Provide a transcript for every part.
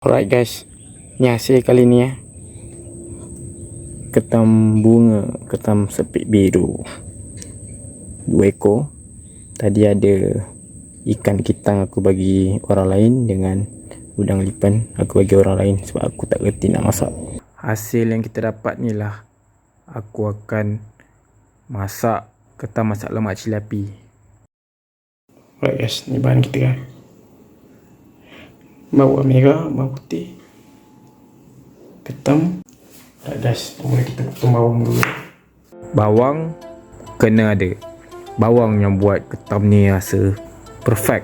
Alright guys, ni hasil kali ni ya. Ketam bunga, ketam sepik biru 2 ekor. Tadi ada ikan kitang aku bagi orang lain, dengan udang lipan aku bagi orang lain sebab aku tak reti nak masak. Hasil yang kita dapat ni lah aku akan masak ketam masak lemak cili api. Alright guys, ni bahan kita kan. Bawang merah, bawang putih, ketam. Alright guys, mula kita potong bawang dulu. Bawang kena ada. Bawang yang buat ketam ni rasa perfect.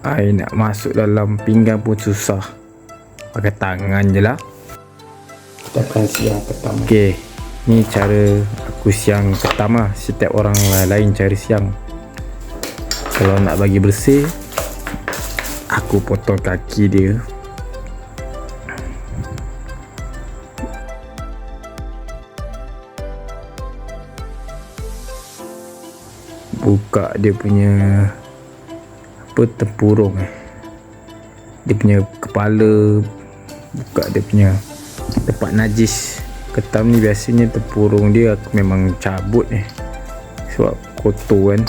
Air nak masuk dalam pinggan pun susah, pakai tangan je lah. Kita akan siang ketam. Okay, ni cara aku siang ketam lah. Setiap orang lain cara siang. Kalau nak bagi bersih, aku potong kaki dia. Buka dia punya tempurung, dia punya kepala. Buka dia punya tempat najis. Ketam ni biasanya tempurung dia aku memang cabut sebab kotor kan.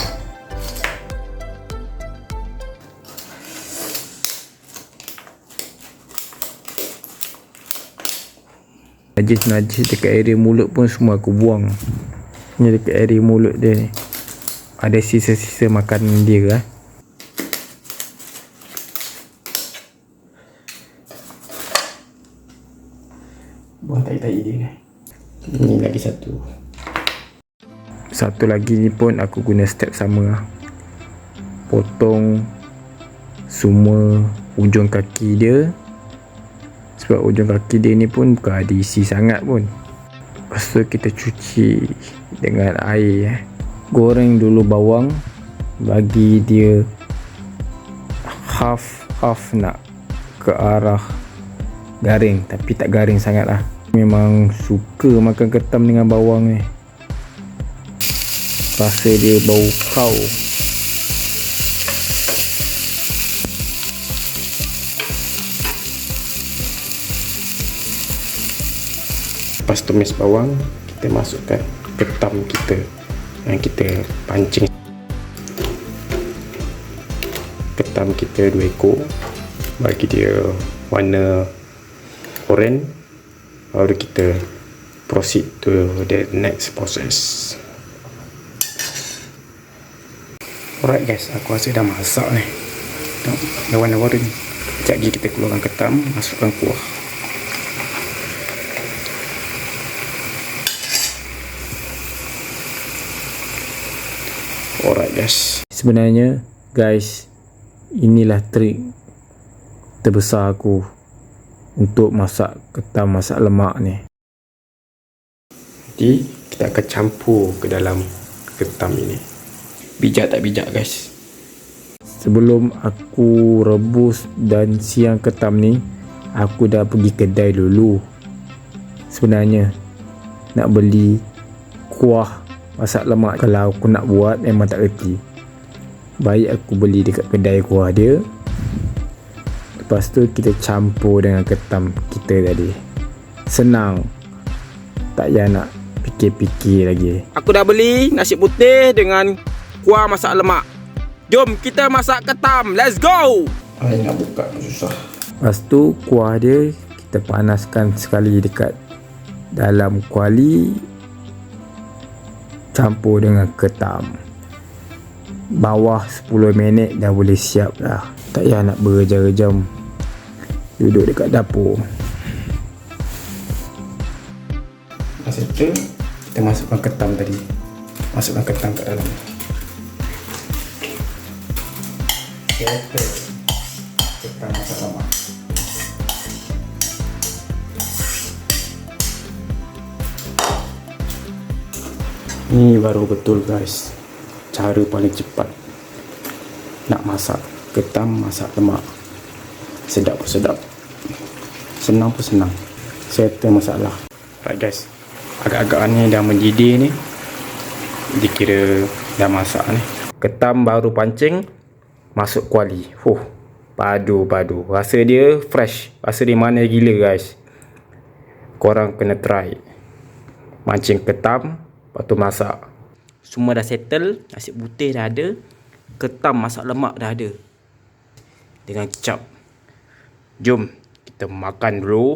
Najis dekat area mulut pun semua aku buang. Ni dekat area mulut dia ni ada sisa-sisa makanan dia lah. Buang tai-tai dia. Ni lagi satu. Satu lagi ni pun aku guna step sama lah. Potong semua ujung kaki dia, sebab ujung kaki dia ni pun bukan ada isi sangat pun. Lepas tu kita cuci dengan air. Goreng dulu bawang, bagi dia half nak ke arah garing, tapi tak garing sangat lah. Memang suka makan ketam dengan bawang ni. Rasa dia bau kau. Lepas tumis bawang, kita masukkan ketam kita yang kita pancing. Ketam kita 2 ekor, bagi dia warna oranye. Baru kita proceed to the next process. Alright guys, aku rasa dah masak ni. Tengok dah warna-warna ni. Sekejap lagi kita keluarkan ketam, masukkan kuah. Alright guys, sebenarnya guys, inilah trik terbesar aku untuk masak ketam masak lemak ni. Jadi kita akan campur ke dalam ketam ini. Bijak tak bijak guys. Sebelum aku rebus dan siang ketam ni, aku dah pergi kedai dulu. Sebenarnya nak beli kuah masak lemak, kalau aku nak buat memang tak reti. Baik aku beli dekat kedai kuah dia. Lepas tu kita campur dengan ketam kita tadi. Senang, tak payah nak fikir-fikir lagi. Aku dah beli nasi putih dengan kuah masak lemak. Jom kita masak ketam. Let's go. Nak buka pun susah. Lepas tu kuah dia kita panaskan sekali dekat dalam kuali, campur dengan ketam. Bawah 10 minit dah boleh siap dah. Tak payah nak berjam-jam duduk dekat dapur. Masa tu kita masukkan ketam tadi. Masukkan ketam kat dalam. Ketam masak lemak. Ni baru betul guys, cara paling cepat nak masak ketam masak lemak. Sedap pun sedap, senang pun senang, settle masalah. Alright guys, agak-agak ni dah mendidih ni. Dikira dah masak ni. Ketam baru pancing, masuk kuali. Padu. Rasa dia fresh. Rasa dia manis gila guys. Korang kena try. Mancing ketam, lepas tu masak. Semua dah settle. Nasi putih dah ada. Ketam masak lemak dah ada. Dengan kicap. Jom kita makan dulu.